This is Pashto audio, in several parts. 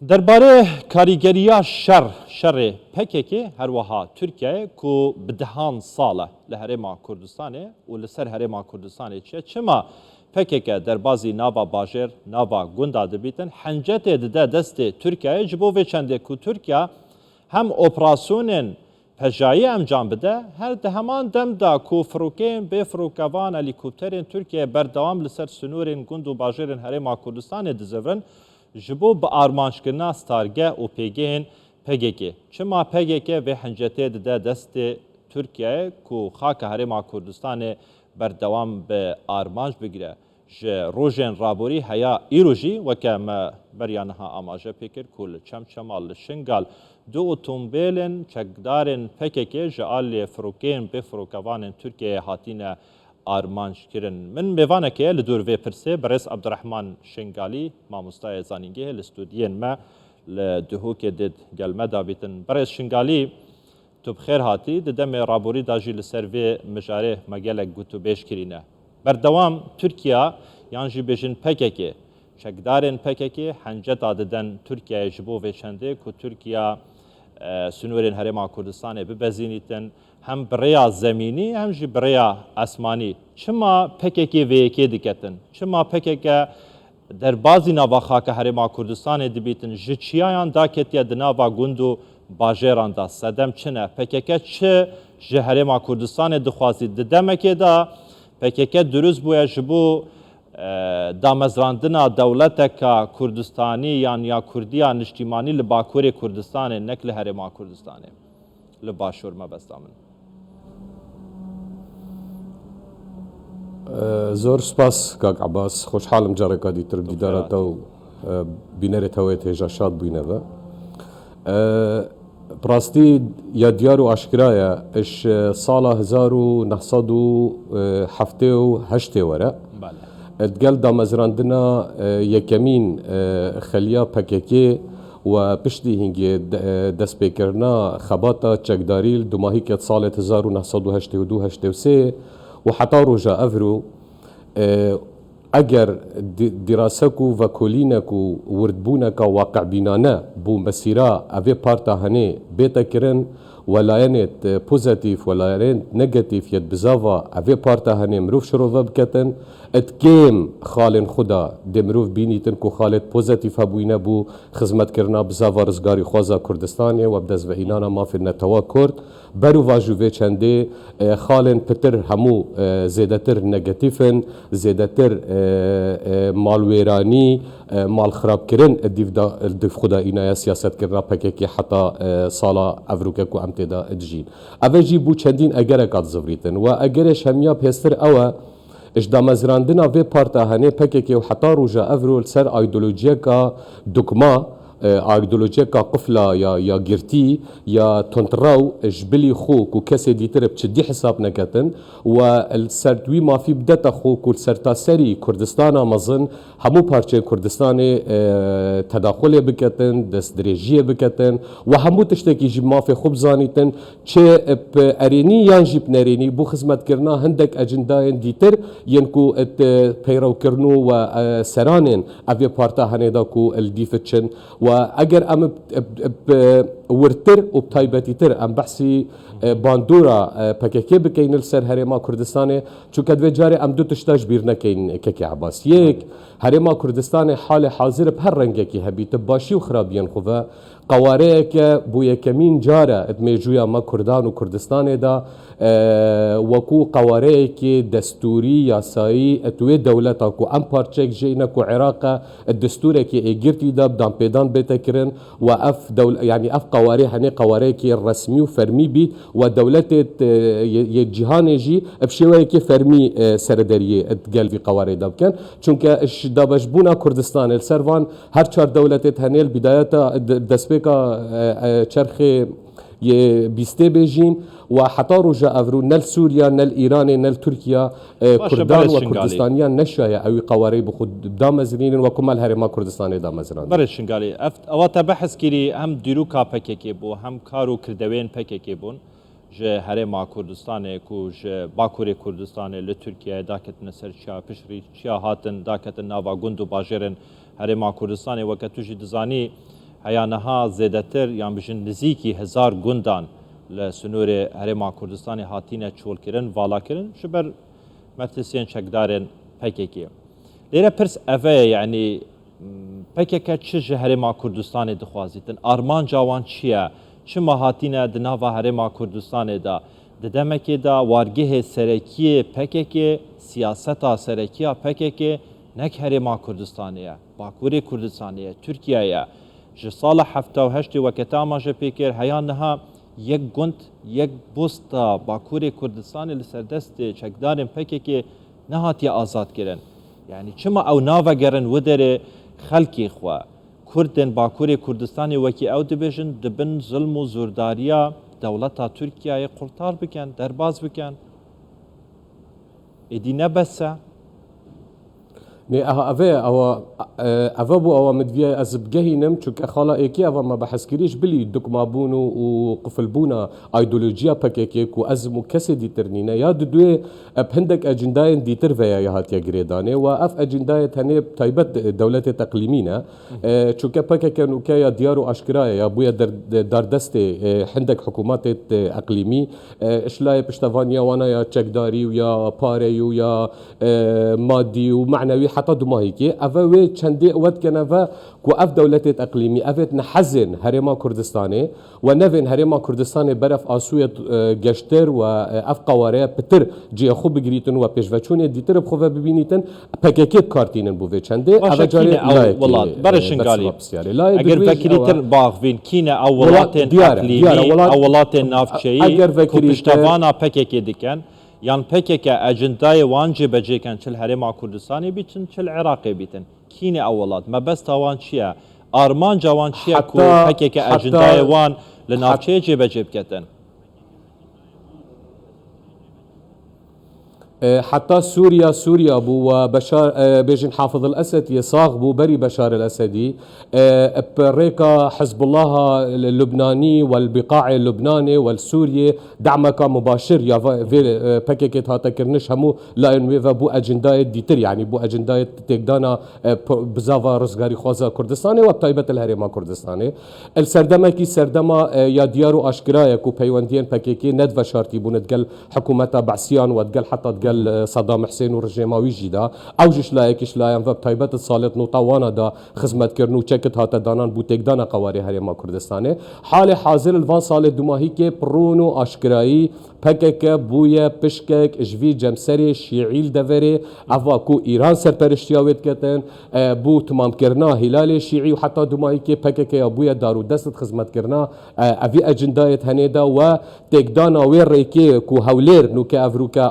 درباره کاریگریya şerê PKK herwiha Tirkiye ku bi dehan sal e li Herêma Kurdistanê û li ser Herêma Kurdistanê çi çima PKK derbasî nava bajêr nava gunda dibîtin hencetê dide destê Tirkiyeyê ji bo vê çendê ku Tirkiye hem operasyonên pejayî encam bide her di heman dem da ku firokeyên bêfirokevan helîkopterên Tirkiye berdewam li ser sunûrên gund û bajêrên Herêma Kurdistanê dizivrin ji bo bi armanjkirina starge û pêgehên PKK. Çima PKK vê hencetê dide destê Tirkiyeyê ku xaka Herêma Kurdistanê berdewam bi armanj bigire. Ji rojên raborî heya îro jî weke me beriya niha amaje pêkir ku li çemçema li Şingal du otomobîlên çekdarên PKK ji aliyê firokeyên bêfirokevanên Tirkiyeyê hatîne armanjkirin. Min mêvanekê li dûr vê pirsê Birêz Abdurrehman Şingalî mamostaya zanîngehê li studiyên me li Duhokê did gel me dabîtin. Birêz Şingalî tu bi xêr hatî di demê raborî da jî li ser vê mijarê me gelek gotûbêj kirîne. Berdewam Tirkiye yan jî bêjin PKK çekdarên PKK henceta didin Tirkiyeyê ji bo vê çendê ku Tirkiye sunûrên Herêma Kurdistanê bibezînîtin hem birêya zemînî hem jî birêya esmanî. Çima PKK vê yekê diketin? Çima PKK derbasî nava xaka Herêma Kurdistanê dibîtin ji çiyayan daketiye di nava gund û bajêran da sedem çi ne? PKK çi ji Herêma Kurdistanê dixwazî di demekê da PKK durust bûye ji bo damezrandina dewleteka Kurdistanî yan ya Kurdiya niştîmanî li Bakurê Kurdistanê nek li Herêma Kurdistanê li başûr mebesta min. زۆر سپاس کاک عباس خۆشحاڵم جارێکا دیتر دیدارەتە و بینەرێتەوەی تێژە شاد بووینەوە بڕاستی یا دیار و ئاشکرایە ئش ساڵە 1970 وەرە دگەل دامەزراندنە یەکەمین خەلیا پەکێکێ و پشتی هنگی دەستپێکردنا خەباتە چەکداریل دوماهیکێت ساڵێت 1982 و حتا ڕۆژە ئەڤرو ئەگەر دیراسەک و ڤەکۆلینەک و وردبوونەکە واقعبینانە بوو مەسیرا ئەvê پارتا هەنێ بێتەکردن وەلایەنێت پۆزەتیف وەلایەنێت نەگەتیف یەت بزاڤە ئەvê پارتا هەنێ مرۆڤ شرۆڤە بکەتن ئەتکێم خاڵên خوددا دێ مرۆڤ بینیتن ku خاڵێت پۆزەتیف هەبووینە بوو خزمەتکردنا بزاڤە ڕزگاری خوازا کوردستانê و بدەستڤەهînana mafên netewî Kurd ber û vajû vê çendê xalên pitir hemû zêdetir negetîfin zêdetir malwêranî malxirabkirin dîvxuda înaya siyasetkirina PKK heta sala evrûke ku em têda dijîn. Ev jî bû çendîn egereka zivîtin و egerêş hemiya pêstir ew e ji damezrandina vê parta henê PKK û heta rûja evrû li ser îdeolojiyeka dukma ئایدۆلۆجیەکە قفلا یا گرتی یا تۆنتڕاو ji bilî xwe ku kesê dîtir bi çidî hesab neketin و ser wî mafî bidete xwe ku sertaserî Kurdistana mezin hemû parçeyên Kurdistanê tedaxulê biketin destdirêjiyê biketin و hemû tiştekî ji mafê xwe bizanîtin çê erênî yan jî nerênî bû xizmetkirina hindek ecendayên dîtir yên ku peyrewkirin û seranên evê parta henê da ku li dîfit çin و اگر ام ورتر و بتایبەتیتر ام بحثی باندورا PKK بکەین سەر هەرێما کوردستانê چونکە دوێ جارێ ئەم دوو تشتاش بیر نەکەین کەکی عباس یەک هەرێما کوردستانê حالê حاضر bi her rengekî hebî ti başî û xirabiyên xwe ve qewareyeke bû yekemîn care mêjûya me Kurdan û Kurdistanê da wekû qewareyekê destûrî yasayî etwê dewleta ku em parçek jîne ku Iraqe destûrekê êgirtî da danpêdan bêtekirin و ev yani ev qewarê henê qewareyekê resmî û fermî bît و dewletê yê cîhanê jî ev şêweyekê fermî serederiyê gel vî qewarê da bikin çunke ji dabeşbûna Kurdistanê li ser van her çar dewletê henê li bîdayeta destpêka çerxê yê bîstê bêjîn و heta roja evrû nel Sûriya nel Îranê nel Tirkiya Kurdan û Kurdistaniyan neşaye ew ê qewareyê bi xwe damezrînin weku me li Herêma Kurdistanê damezrandin. Berê Şingalî ew te behs kirî hem dîroka PKK bû hem kar û kirdewên PKK bûn ji Herêma Kurdistanê ku ji Bakurê Kurdistanê li Tirkiyeyê daketine ser çiya piştî çiya hatin daketin nava gund û bajêrên Herêma Kurdistanê weke tu jî dizanî هیانها زیدتر یان بجن نزیکی 1000 گوندان لسنور هرما کردستانی هاتینه چول کرن والا کرن شبر متسین چکدارن پککی لیره پرس اوه یعنی پککه چه هرما کردستانی دخوازیتن آرمان جوان چیه چه هاتینه دناوا هرما کردستانی دا ددمکی دا وارگه سرکی پککی سیاستا سرکی پککی نک هرما کردستانیه باکوری کردستانیه ترکیه ji sala 78 weketa ma ji pêkir heya niha yek gund yek bosta Bakurê Kurdistanê li ser destê çekdarên PKK nehatiye azad kirin. Yani çima ew navegerin wi derê xelkê xwe Kurdên Bakurê Kurdistanê wekî ew dibêjin dibin zulm û zordariya dewleta Tirkiyeyê qurtar bikin, derbas bikin. Êdî nebese نه اوه بو اوه مدویه از بگهینم چونکه خالا ایکی اوه ما بحث کریش بلی دکمابونو و قفلبونا ایدولوژیا پکیکی کو از مو کسی دیترنینه یا دوی بهندک اجندای دیتر ویا یا هاتیا گریدانه و اف اجندای تنه تایبت دولت تقلیمینه چونکه پکیکی نوکه یا دیار و اشکرای یا بویا در دست هندک حکومات اقلیمی اشلای پشتوانیا وانا یا چکداری و یا پاره و یا مادی و معنوی حتى دماهيكي أفوي چندي وقت كان أفا كو أف دولة إقليمي أفت نحزن هرما كردستاني ونفن هرما كردستاني برف آسوية جشتر وأف قواريا بتر جي أخو بجريتن وبيشفتشوني ديتر بخوفا ببينيتن بكاكيت كارتينن بوفي چندي أفا جاري والله برشنغالي أجر فكريتن باغفين كينا أولاتين إقليمي أولاتين نافشيي كو بشتوانا بكاكي ديكن یان PKK اجندای وان جبهه کن چل هرما کردستانی بیتن چل عراقی بیتن کین اولاد ما بس تاوان چیه آرمان جوان چیه کو PKK اجندای وان لنافچه جبهه بکتن حتى سوريا بو وبشار بيجن حافظ الأسد يصاغ بو بري بشار الأسدي بريكا حزب الله اللبناني والبقاع اللبناني والسوري دعمك مباشر يا في باكيكت هاتا كرنش همو لا انويفا بو اجنداي ديتر يعني بو اجنداي تقدانا بزافا رزقاري خوازا كردستاني وبطيبة الهريما كردستاني السردمكي سردما يا ديارو اشكرايا كو بيواندين باكيكي ندفا شارتي بو نتقل حكومتا بعسيان وتقل حتى تقل صدام حسين ورجيماوي جدا اوجش لايكش لايان فبطيبة الصالت نوطاوانا دا خدمت كرنو چكت هاتا دانان بو تقدانا قواري هريما كردستاني حال حاضر الفان صالت دماهيكي برونو اشكراي PKK بویا پشکک اجوی جمسری شیعیل دوره اوا کو ایران سرپرشتیاوت کتن بو تمام کرنا هلال شیعی و حتی دمایی که PKK بویا دارو دست خدمت کرنا اوی اجندایت هنیدا و تکدانا وی ریکی کو هولیر نو که افروکا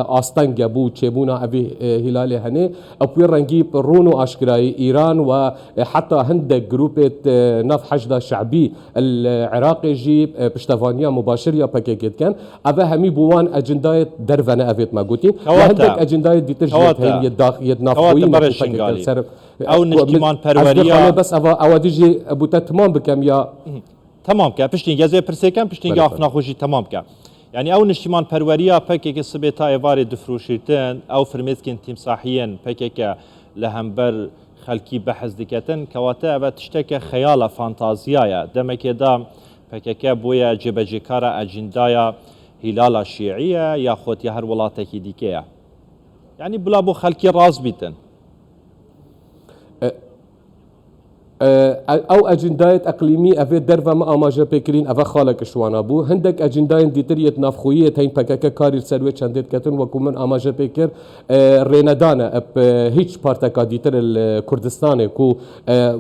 آستنگ بو چبونا اوی هلال هنی اپوی رنگی رونو اشکرای ایران و حتی هندک گروپت نف حشد شعبی العراقي جي بشتفانيا مباشر يا باكيت كان افا همي بوان اجندايت درفنا افيت ما قلتي وهندك اجندايت ديترجيت هي يدنافوين او نشتمان پروريا بس افا اوديجي ابو تمام بكم يا تمام كا پشتين جزء پرسيكم پشتين اخنا خوشي تمام كا يعني او نشتمان پروريا باكيك سبيتا ايواري دفروشيتن او فرميسكن تمساحيين باكيك لهمبر خلکی بحث دکتن کواته و تشتک خیال فانتازیایه دمک دا PKK بویا جبهه‌کار اجندای هلال شیعیه یا خود یا هر ولاتی دیگه یعنی بلا بو خلکی راز بیتن او اجندايت اقليمي افي درفا ما اماجا بكرين افا خالك شوانا بو هندك اجنداين ديتريت نافخويه تين PKK كارير سروي چندت كتن وكومن اماجا بكر ريندانا اب هيج بارتكا ديتر الكردستان كو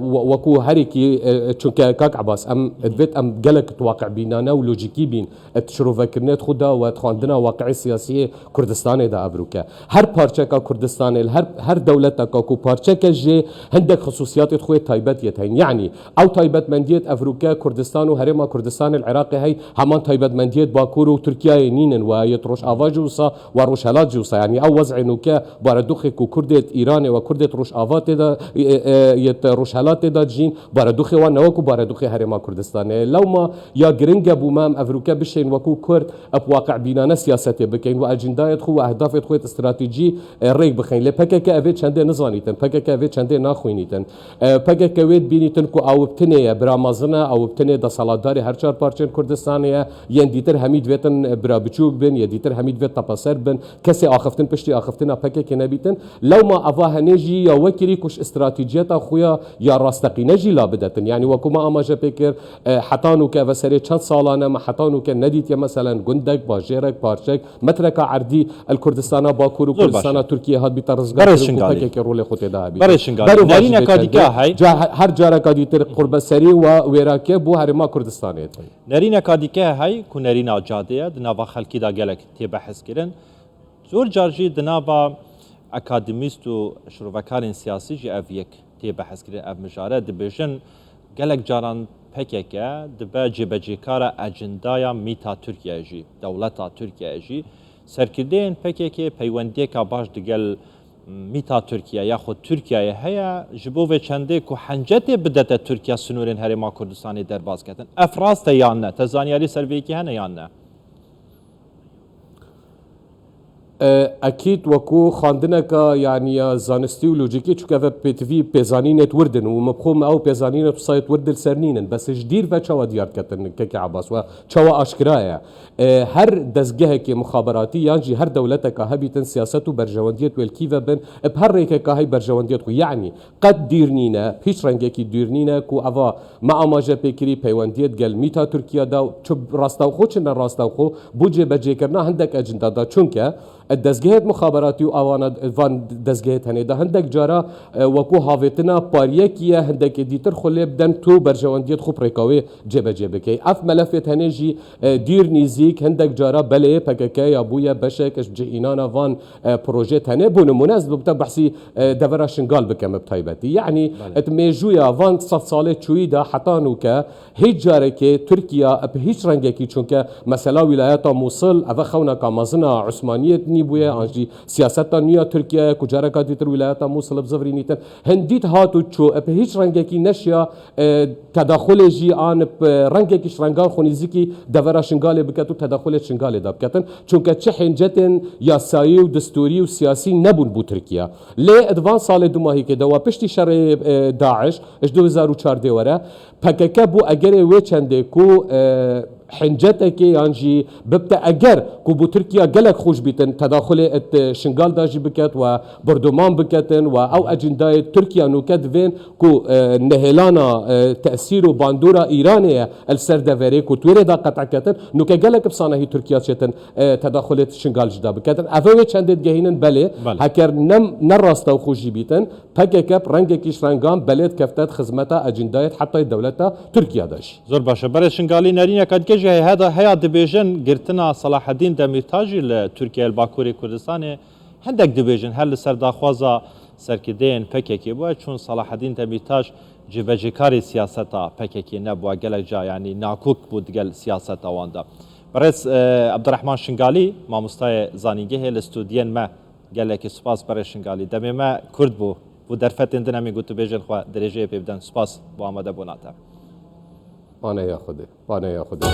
وكو هريكي چونكا كاك عباس ام ادفيت ام جلك تواقع بينانا ولوجيكي بين تشروفا كرنت خدا وتخاندنا واقعي سياسيه كردستان دا ابروكا هر بارتكا كردستان هر دولتك كو بارتكا جي هندك خصوصيات خوي تايبت يعني او تايبت منديت افريقيا كردستان وهرما كردستان العراقي هي همان تايبت منديت باكور وتركيا نينن ويتروش افاجوسا وروشالات جوسا يعني او وضع نوكا باردوخي كردت ايران وكردت روش افات دا يت روشالات دا جين باردوخي ونوكو باردوخي هرما كردستان لو ما يا جرينجا بومام افريقيا بشين وكو كرد بواقع بيننا سياسات بكين واجندايت خو اهداف خو استراتيجي ريك بخين لبكك افيت شنده نزانيتن بكك افيت شنده ناخوينيتن بكك دوید بینیتن کو او بتنه برامازنه او بتنه د سالاداری هر چهار پارچن کردستانیه ین دیتر همید ویتن برا بچوک بن یا دیتر همید ویت تپاسر بن کسی آخفتن پشتی آخفتن پکه که نبیتن لو ما اواه نجی یا وکری کش استراتیجیت خویا یا راستقینجی لا بدتن يعني وكما أما جبكر حتانو كفسري چند سالانه ما حتانو كنديت يا مثلا جندك باجيرك بارشك مترك عردي الكردستان باكور وكردستان تركيا هاد بترزقات وكاكي رول خوتي ده برشنگالي نارينا كاديكا هاي هر جارا كاديتر قرب سري ووراكي بو هرما كردستانيت نارينا كاديكا هاي كو نارينا جاديه دنابا خلقي دا گلك تي بحث كرن زور جارجي دنابا اكاديميست و شروفكارين سياسي جي افيك تي بحث كرن اف مجاره دبيجن گلک جاران پککه دبه جبه‌جیکار اجندایا میتا ترکیه جی دولتا ترکیه جی سرکردین پککه پیوندی که باش دگل میتا ترکیه یا خود ترکیه هیا جبو و چنده که حنجت بدت ترکیه سنورین هرما کردستانی در باز کردن افراست یا نه تزانیاری سرویکی هنه یا نه اكيد وكو خاندنكا يعني زانستي ولوجيكي تشوكا بيتفي بيزانينت وردن ومبخوم او بيزانينت سايت وردل سرنينن بس جدير فشوا ديار كتن كيكي عباس وشوا اشكرايا هر دزگهك مخابراتي يعني هر دولتك هبيتن سياسته برجوانديت والكيفا بن بهر ريكا هي برجوانديت يعني قد ديرنينا هيش رنگكي ديرنينا كو اوا ما ما جبكري بيوانديت قال ميتا تركيا دا تشب راستاو خو چن راستاو خو بوجه بجيكرنا عندك اجندا دا چونكه الدزگهت مخابراتی و آوان وان دزگهت هنه ده هندک جارا وکو هاویتنا پاریکیه هندک دیتر خلی بدن تو برجواندیت خوب رکاوی جبه جبه کی اف ملفت هنه جی دیر نیزیک هندک جارا بله پککه یا بویا بشک اش جئینانا وان پروژه هنه بونمونه از ببتا بحثی دورا شنگال بکم بتایبتی یعنی اتمیجویا وان صد ساله چوی ده حتا نوکه هیچ جاره که ترکیه به هیچ رنگه کی چونکه مثلا ولایت موصل او خونا کامازنا عثمانیت بويا انجي سياستا نيا تركيا كجارا كاديتر ولايات موصل بزفرينيتن هنديت هاتو تشو بهيج رنگكي نشيا تداخل جي ان رنگكي شرنگال خونيزيكي دورا شنگال بكتو تداخل شنگال دابكتن چونكه چه حنجتن ياسايي ودستوري وسياسي نبون بو تركيا لي ادفان سال دوماهي كده وبشتي شر داعش اش 2014 ورا PKK بو اگر وی چنده کو حنجته که یانجی ببتا اگر کو بو ترکیه گلک خوش بیتن تداخل ات شنگال داجی بکت و بردمان بکتن و او اجندای ترکیه نوکت وین کو نهلانا تأثیر و باندورا ایرانیه السر دوری کو توری دا قطع کتن نوکه گلک بسانه هی ترکیه چتن تداخل شنگال جدا بکتن اوه چنده گهینن بله هکر نراستا و خوشی بیتن PKK رنگ کش رنگان بلد کفتت خدمتا اجندای حتی دولتا ترکیه داش زور باشه برای شنگالی نرینه کد هذا هيا دبيجن قرتنا صلاح الدين دميرتاجي لتركيا الباكوري كردستان هندك دبيجن هل سر داخوازا سركدين PKK بو چون صلاح الدين دميرتاج جبهجكاري سياستا PKK نبوا قالك جا يعني ناكوك بود قال سياستا واندا برس عبد الرحمن شنغالي ما مستاي زانينجه الاستوديين ما قال لك سباس برس شنغالي دمي ما كرد بو درفتن دنامي قلت بيجن خو درجه بيبدن سباس بو اماده بوناتا أنا يا خدي